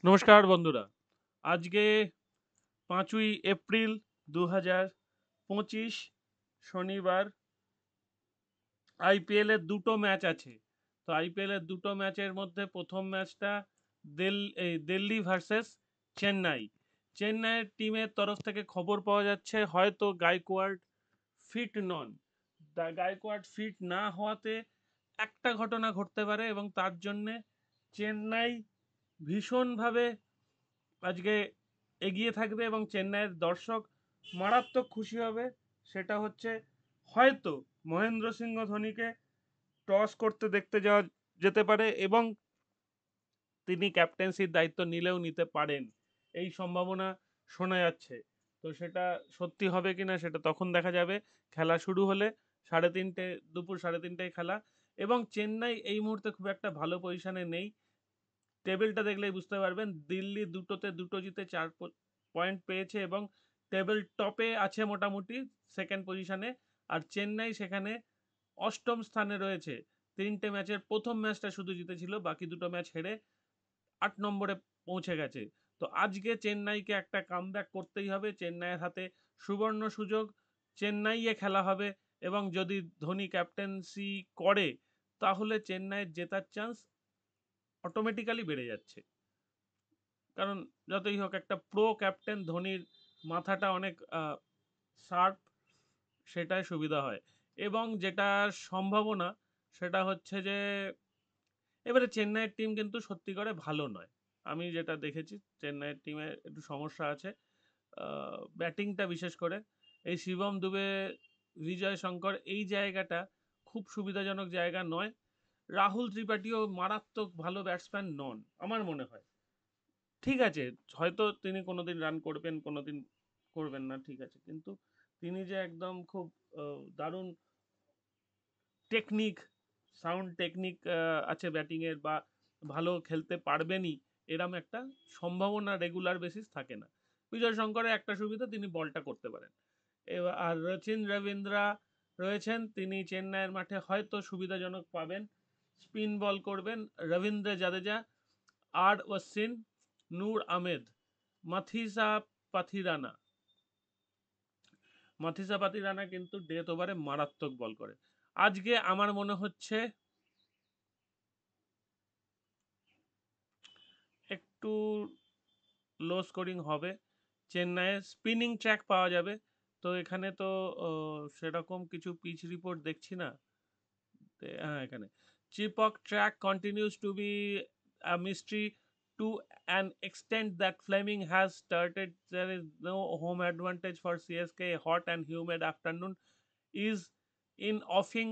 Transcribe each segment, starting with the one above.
নমস্কার বন্ধুরা। আজকে ৫ই এপ্রিল ২০২৫ শনিবার। আইপিএল এর দুটো ম্যাচ আছে। তো আইপিএল এর দুটো ম্যাচের মধ্যে প্রথম ম্যাচটা দিল্লি ভার্সেস চেন্নাই। চেন্নাইয়ের টিমের তরফ থেকে খবর পাওয়া যাচ্ছে হয়তো গায়কোয়াড় ফিট নন। গায়কোয়াড় ফিট না হওয়াতে একটা ঘটনা ঘটতে পারে এবং তার জন্যে চেন্নাই ভীষণভাবে আজকে এগিয়ে থাকবে এবং চেন্নাইয়ের দর্শক মারাত্মক খুশি হবে। সেটা হচ্ছে হয়তো মহেন্দ্র সিংহ ধোনিকে টস করতে দেখতে যাওয়া যেতে পারে এবং তিনি ক্যাপ্টেন্সির দায়িত্ব নিলেও নিতে পারেন, এই সম্ভাবনা শোনা যাচ্ছে। তো সেটা সত্যি হবে কিনা সেটা তখন দেখা যাবে, খেলা শুরু হলে। 3:30, দুপুর 3:30টায় খেলা। এবং চেন্নাই এই মুহূর্তে খুব একটা ভালো পজিশনে নেই। টেবিলটা দেখলেই বুঝতে পারবেন, দিল্লি দুটোতে দুটো জিতে 4 পয়েন্ট পেয়েছে এবং টেবিল টপে আছে মোটামুটি সেকেন্ড পজিশনে। আর চেন্নাই সেখানে অষ্টম স্থানে রয়েছে। 3টে ম্যাচের প্রথম ম্যাচটা শুধু জিতেছিল, বাকি দুটো ম্যাচ হেরে 8 নম্বরে পৌঁছে গেছে। তো আজকে চেন্নাইকে একটা কামব্যাক করতেই হবে। চেন্নাইয়ের হাতে সুবর্ণ সুযোগ। চেন্নাইয়ে খেলা হবে এবং যদি ধোনি ক্যাপ্টেন্সি করে তাহলে চেন্নাইয়ের জেতার চান্স অটোমেটিক্যালি বেড়ে যাচ্ছে। কারণ যতই হোক একটা প্রো ক্যাপ্টেন, ধোনির মাথাটা অনেক শার্প, সেটাই সুবিধা হয়। এবং যেটা সম্ভাবনা সেটা হচ্ছে যে এবারে চেন্নাইয়ের টিম কিন্তু সত্যি করে ভালো নয়। আমি যেটা দেখেছি চেন্নাইয়ের টিমে একটু সমস্যা আছে ব্যাটিংটা বিশেষ করে। এই শিবম দুবে, বিজয় শঙ্কর, এই জায়গাটা খুব সুবিধাজনক জায়গা নয়। রাহুল ত্রিপাঠীও মারাত্মক ভালো ব্যাটসম্যান নন আমার মনে হয়। ঠিক আছে, হয়তো তিনি কোনোদিন রান করবেন, কোনোদিন করবেন না, ঠিক আছে, কিন্তু তিনি যে একদম খুব দারুণ টেকনিক, সাউন্ড টেকনিক আছে ব্যাটিংয়ের, বা ভালো খেলতে পারবেনই, এরম একটা সম্ভাবনা রেগুলার বেসিস থাকে না। বিজয় শঙ্করের একটা সুবিধা, তিনি বলটা করতে পারেন। আর রচিন রবীন্দ্রা রয়েছেন, তিনি চেন্নাইয়ের মাঠে হয়তো সুবিধাজনক পাবেন, স্পিন বল করবেন। রবীন্দ্র জাদেজা, আর ওয়াসিন, নূর আহমেদ, মাথিসা পাথিরানা। মাথিসা পাথিরানা কিন্তু ডেথ ওভারে মারাত্মক বল করে। আজকে আমার মনে হচ্ছে একটু লো স্কোরিং হবে। চেন্নাইয়ে স্পিনিং ট্র্যাক পাওয়া যাবে। তো এখানে তো সেরকম কিছু পিচ রিপোর্ট দেখছি না। হ্যাঁ, এখানে Chepauk track continues to be a mystery to an extent that Fleming has started. There is no home advantage for CSK. A hot and humid afternoon is in offing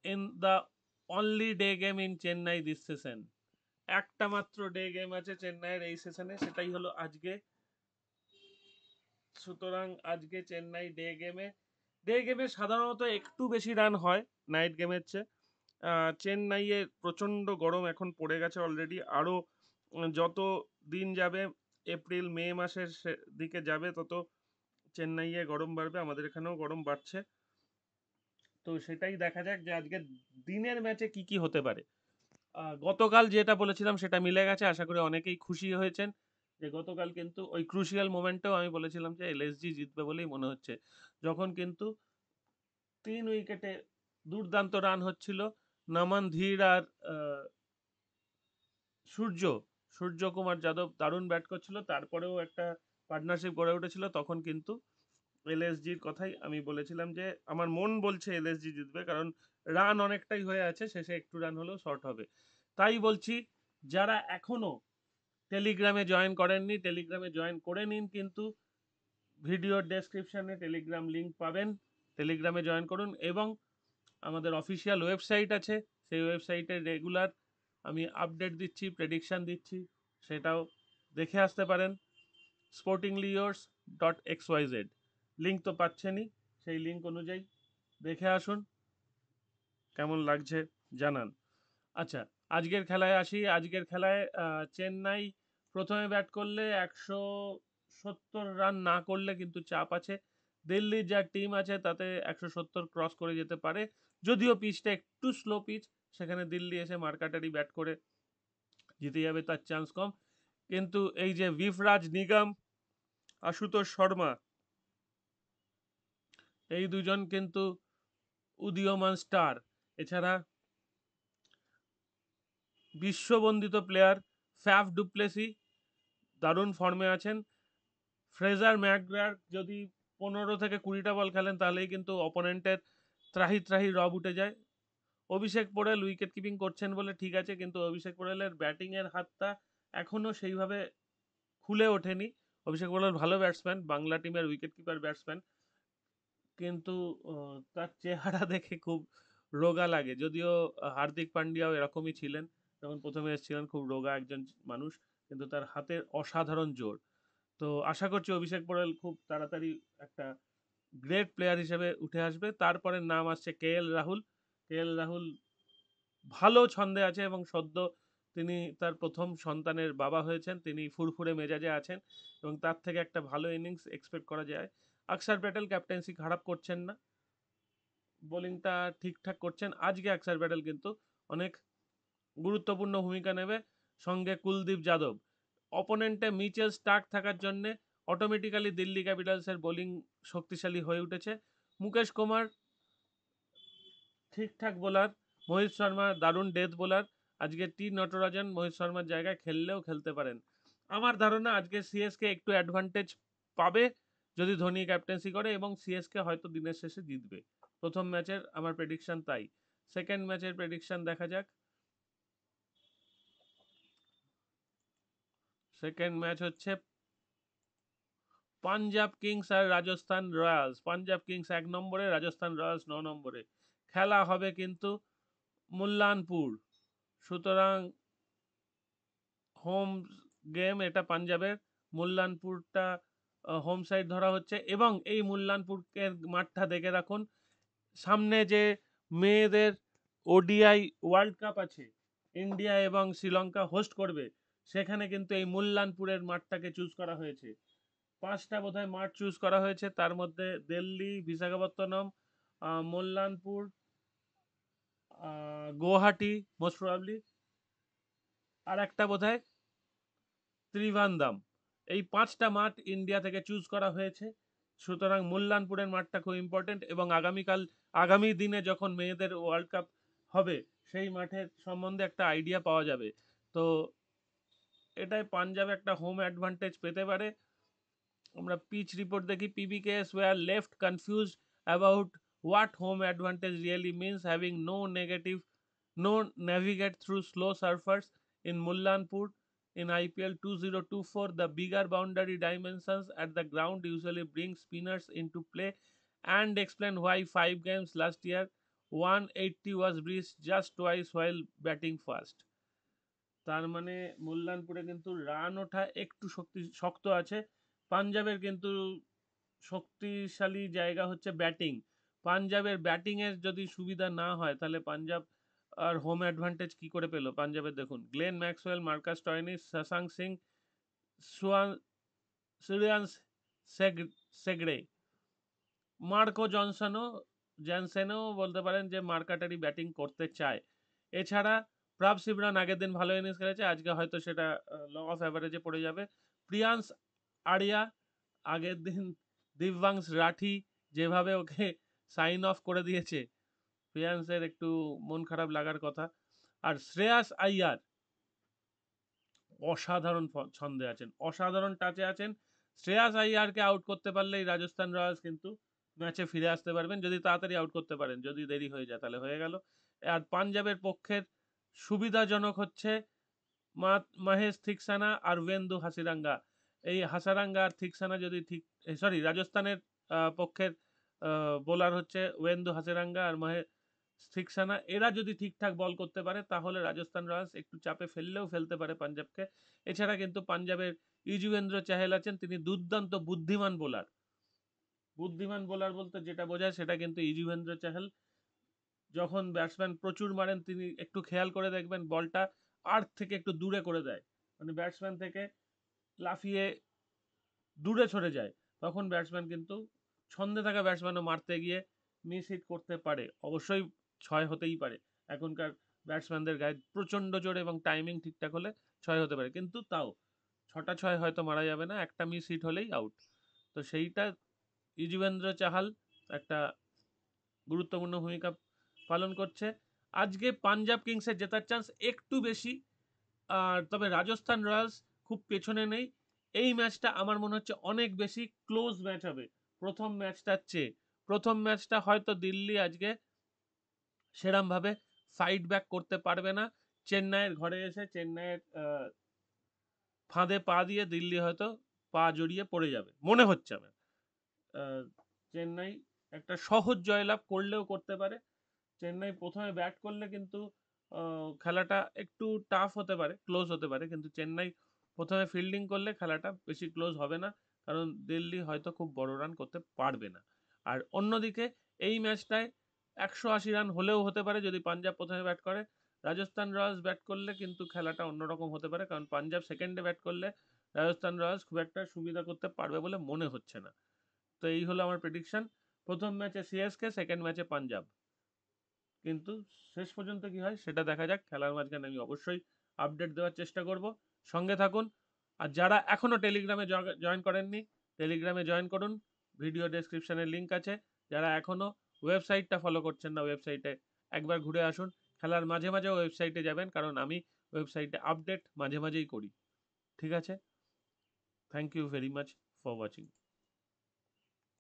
in the only day game in Chennai this season. একটা মাত্র day game আছে চেন্নাইয়ের এই সেশনে, সেটাই হলো আজকে। সুতরাং আজকে চেন্নাই ডে গেমে সাধারণত একটু বেশি রান হয় নাইট গেমের চেয়ে। চেন্নাইয়ে প্রচণ্ড গরম এখন পড়ে গেছে অলরেডি। আরও যত দিন যাবে, এপ্রিল মে মাসের দিকে যাবে, তত চেন্নাইয়ে গরম বাড়বে। আমাদের এখানেও গরম বাড়ছে। তো সেটাই দেখা যাক যে আজকে দিনের ম্যাচে কি কি হতে পারে। গতকাল যেটা বলেছিলাম সেটা মিলে গেছে, আশা করি অনেকেই খুশি হয়েছেন। যে গতকাল কিন্তু ওই ক্রুশিয়াল মোমেন্টেও আমি বলেছিলাম যে এলএসজি জিতবে বলেই মনে হচ্ছে, যখন কিন্তু 3 উইকেটে দুর্দান্ত রান হচ্ছিল। নমন ধীর আর সূর্য সূর্যকুমার যাদব দারুণ ব্যাট করছিল, তারপরেও একটা পার্টনারশিপ গড়ে উঠেছিল। তখন কিন্তু এলএসজির কথাই আমি বলেছিলাম যে আমার মন বলছে এলএসজি জিতবে, কারণ রান অনেকটাই হয়ে আছে, শেষে একটু রান হলেও শর্ট হবে। তাই বলছি, যারা এখনো টেলিগ্রামে জয়েন করেননি, টেলিগ্রামে জয়েন করে নিন। কিন্তু ভিডিওর ডেসক্রিপশনে টেলিগ্রাম লিংক পাবেন, টেলিগ্রামে জয়েন করুন। এবং আমাদের অফিসিয়াল ওয়েবসাইট আছে, সেই ওয়েবসাইটে রেগুলার আমি আপডেট দিচ্ছি, প্রেডিকশান দিচ্ছি, সেটাও দেখে আসতে পারেন। sportingliyours.xyz লিঙ্ক তো পাচ্ছেনই, সেই লিঙ্ক অনুযায়ী দেখে আসুন। কেমন লাগছে জানান। আচ্ছা, আজকের খেলায় আসি। আজকের খেলায় চেন্নাই প্রথমে ব্যাট করলে 170 রান না করলে কিন্তু চাপ আছে। দিল্লির যা টিম আছে তাতে 170 ক্রস করে যেতে পারে, যদিও পিচটা একটু স্লো পিচ, সেখানে দিল্লি এসে মার্কাটারি ব্যাট করে জিতে যাবে, তার চান্স কম। কিন্তু এই যে বিফরাজ নিগম, আশুতোষ শর্মা, এই দুজন কিন্তু উদীয়মান স্টার। এছাড়া বিশ্ববন্দিত প্লেয়ার ফ্যাফ ডুপ্লেসি দারুণ ফর্মে আছেন। ফ্রেজার ম্যাকগ্রার যদি 15 থেকে 20টা বল খেলেন তাহলেই কিন্তু অপোনেন্টের ত্রাহি ত্রাহি রব উঠে যায়। অভিষেক পোড়েল উইকেট কিপিং করছেন বলে ঠিক আছে, কিন্তু অভিষেক পোড়েলের ব্যাটিংয়ের হাতটা এখনও সেইভাবে খুলে ওঠেনি। অভিষেক পোড়েল ভালো ব্যাটসম্যান, বাংলা টিমের উইকেট কিপার ব্যাটসম্যান, কিন্তু তার চেহারা দেখে খুব রোগা লাগে। যদিও হার্দিক পান্ডিয়াও এরকমই ছিলেন, যখন প্রথমে এসেছিলেন খুব রোগা একজন মানুষ, কিন্তু তার হাতের অসাধারণ জোর। তো আশা করছি অভিষেক পোড়েল খুব তাড়াতাড়ি একটা গ্রেট প্লেয়ার হিসেবে উঠে আসবে। তারপরে নাম আসছে কেএল রাহুল। কেএল রাহুল ভালো ছন্দে আছে এবং সদ্য তিনি তার প্রথম সন্তানের বাবা হয়েছেন। তিনি ফুরফুরে মেজাজে আছেন এবং তার থেকে একটা ভালো ইনিংস এক্সপেক্ট করা যায়। অক্ষর প্যাটেল ক্যাপ্টেন্সি খারাপ করছেন না, বোলিংটা ঠিকঠাক করছেন। আজকে অক্ষর প্যাটেল কিন্তু অনেক গুরুত্বপূর্ণ ভূমিকা নেবে, সঙ্গে কুলদীপ যাদব। অপোনেন্টে মিচেল স্টার্ক থাকার জন্যে অটোমেটিক্যালি দিল্লি ক্যাপিটালসের বোলিং শক্তিশালী হয়ে উঠেছে। মুকেশ কুমার ঠিকঠাক বোলার, মোহিত শর্মা দারুণ ডেথ বোলার। আজকে টি নটরাজন মোহিত শর্মার জায়গায় খেললেও খেলতে পারেন। আমার ধারণা আজকে সিএসকে একটু অ্যাডভান্টেজ পাবে যদি ধোনি ক্যাপ্টেন্সি করে, এবং সিএসকে হয়তো দিনের শেষে জিতবে। প্রথম ম্যাচের আমার প্রেডিকশন তাই। সেকেন্ড ম্যাচের প্রেডিকশন দেখা যাক। সেকেন্ড ম্যাচ হচ্ছে পাঞ্জাব কিংস আর রাজস্থান রয়্যালস। পাঞ্জাব কিংস 1 নম্বরে, রাজস্থান রয়্যালস 9 নম্বরে। খেলা হবে কিন্তু মুল্লানপুর, সুতরাং হোম গেম এটা পাঞ্জাবের। মুল্লানপুরটা হোম সাইড ধরা হচ্ছে, এবং এই মুল্লানপুরের মাঠটা দেখে রাখুন, সামনে যে মেয়েদের ওডিআই ওয়ার্ল্ড কাপ আছে, ইন্ডিয়া এবং শ্রীলঙ্কা হোস্ট করবে, সেখানে কিন্তু এই মুল্লানপুরের মাঠটাকে চুজ করা হয়েছে। 5টা বোধহয় মাঠ চুজ করা হয়েছে, তার মধ্যে দিল্লি, বিশাখাপত্তনম, মুল্লানপুর, গুয়াহাটি মোস্ট প্রবাবলি, আর একটা বোধহয় ত্রিভান্দাম। এই 5টা মাঠ ইন্ডিয়া থেকে চুজ করা হয়েছে। সুতরাং মুল্লানপুরের মাঠটা খুব ইম্পর্টেন্ট, এবং আগামী দিনে যখন মেয়েদের ওয়ার্ল্ড কাপ হবে সেই মাঠের সম্বন্ধে একটা আইডিয়া পাওয়া যাবে। তো এটাই পাঞ্জাব একটা হোম অ্যাডভান্টেজ পেতে পারে। আমরা পিচ রিপোর্ট দেখি। PBKS were left confused about what home advantage really means, having no navigate through slow surfers in Mullanpur in IPL 2024. The bigger boundary dimensions at the ground usually bring spinners into play, and explain why 5 games last year 180 was breached just twice while batting first. তার মানে মুল্লানপুরে কিন্তু run ওঠা একটু শক্ত আছে। পাঞ্জাবের কিন্তু শক্তিশালী জায়গা হচ্ছে ব্যাটিং। পাঞ্জাবের ব্যাটিংয়ের যদি সুবিধা না হয় তাহলে পাঞ্জাব আর হোম অ্যাডভান্টেজ কি করে পেল? পাঞ্জাবের দেখুন, Glenn Maxwell, Marcus Stoinis, Shashank Singh, সুয়ান সুরিয়ান সেগড়ে, মার্কো জনসেনও বলতে পারেন যে মার্কাটারি ব্যাটিং করতে চায়। এছাড়া প্রাভ সিমরান আগের দিন ভালো ইনিংস খেলেছে, আজকে হয়তো সেটা ল অফ অ্যাভারেজে পড়ে যাবে। প্রিয়ান্স আরিয়া আগের দিন দিব্যাংশ রাঠি যেভাবে ওকে সাইন অফ করে দিয়েছে, প্রিয়ান্সের একটু মন খারাপ লাগার কথা। আর শ্রেয়াস আইয়ার অসাধারণ ছন্দে আছেন, অসাধারণ টাচে আছেন। শ্রেয়াস আইয়ারকে আউট করতে পারলেই রাজস্থান রয়্যালস কিন্তু ম্যাচে ফিরে আসতে পারবেন, যদি তাড়াতাড়ি আউট করতে পারেন। যদি দেরি হয়ে যায় তাহলে হয়ে গেল। আর পাঞ্জাবের পক্ষের সুবিধাজনক হচ্ছে মহেশ থিকসানা আর ওয়েন্দু হাসিরাঙ্গা। এই হাসারাঙ্গা আর থিকসানা যদি রাজস্থানের পক্ষের বোলার হচ্ছে ওয়েন্দু হাসিরাঙ্গা আর মহেশ থিকসানা, এরা যদি ঠিকঠাক বল করতে পারে তাহলে রাজস্থান রয়্যালস একটু চাপে ফেলতে পারে পাঞ্জাবকে। এছাড়া কিন্তু পাঞ্জাবের ইজুবেন্দ্র চাহেল আছেন, তিনি দুর্দান্ত বুদ্ধিমান বোলার। বুদ্ধিমান বোলার বলতে যেটা বোঝায় সেটা কিন্তু ইজুবেন্দ্র চাহেল। যখন ব্যাটসম্যান প্রচুর মারেন তিনি একটু খেয়াল করে দেখবেন বলটা আর্থ থেকে একটু দূরে করে দেয়, মানে ব্যাটসম্যান থেকে লাফিয়ে দূরে সরে যায়। তখন ব্যাটসম্যান কিন্তু ছন্দে থাকা ব্যাটসম্যানও মারতে গিয়ে মিস হিট করতে পারে। অবশ্যই 6 হতেই পারে, এখনকার ব্যাটসম্যানদের গায়ে প্রচণ্ড জোরে এবং টাইমিং ঠিকঠাক হলে 6 হতে পারে, কিন্তু তাও 6টা 6 হয়তো মারা যাবে না, একটা মিস হিট হলেই আউট। তো সেইটা যুজবেন্দ্র চাহাল একটা গুরুত্বপূর্ণ ভূমিকা পালন করছে। আজকে পাঞ্জাব কিংসের জেতার চান্স একটু বেশি, আর তবে রাজস্থান রয়্যালস খুব পেছনে নেই। এই ম্যাচটা আমার মনে হচ্ছে অনেক বেশি ক্লোজ ম্যাচ হবে প্রথম ম্যাচটার চেয়ে। প্রথম ম্যাচটা হয়তো দিল্লি আজকে সেরমভাবে ফাইট ব্যাক করতে পারবে না। চেন্নাইয়ের ঘরে এসে চেন্নাইয়ের ফাঁদে পা দিয়ে দিল্লি হয়তো পা জড়িয়ে পড়ে যাবে মনে হচ্ছে আমার। আহ, চেন্নাই একটা সহজ জয়লাভ করলেও করতে পারে। চেন্নাই প্রথমে ব্যাট করলে কিন্তু খেলাটা একটু টাফ হতে পারে, ক্লোজ হতে পারে, কিন্তু চেন্নাই প্রথমে ফিল্ডিং করলে খেলাটা বেশি ক্লোজ হবে না, কারণ দিল্লি হয়তো খুব বড় রান করতে পারবে না। আর অন্যদিকে এই ম্যাচটায় 180 রান হলেও হতে পারে যদি পাঞ্জাব প্রথমে ব্যাট করে। রাজস্থান রয়্যালস ব্যাট করলে কিন্তু খেলাটা অন্যরকম হতে পারে, কারণ পাঞ্জাব সেকেন্ডে ব্যাট করলে রাজস্থান রয়্যালস খুব একটা সুবিধা করতে পারবে বলে মনে হচ্ছে না। তো এই হলো আমার প্রেডিকশন। প্রথম ম্যাচে সিএসকে, সেকেন্ড ম্যাচে পাঞ্জাব। কিন্তু শেষ পর্যন্ত কি হয় সেটা দেখা যাক। খেলার মাঝখানে আমি অবশ্যই আপডেট দেওয়ার চেষ্টা করব। সঙ্গে থাকুন। আর যারা এখনো টেলিগ্রামে জয়েন করেননি, টেলিগ্রামে জয়েন করুন। ভিডিও ডেসক্রিপশনে লিঙ্ক আছে। যারা এখনো ওয়েবসাইটটা ফলো করছেন না, ওয়েবসাইটে একবার ঘুরে আসুন। খেলার মাঝে মাঝে ওয়েবসাইটে যাবেন, কারণ আমি ওয়েবসাইটে আপডেট মাঝে মাঝেই করি। ঠিক আছে? Thank you very much for watching.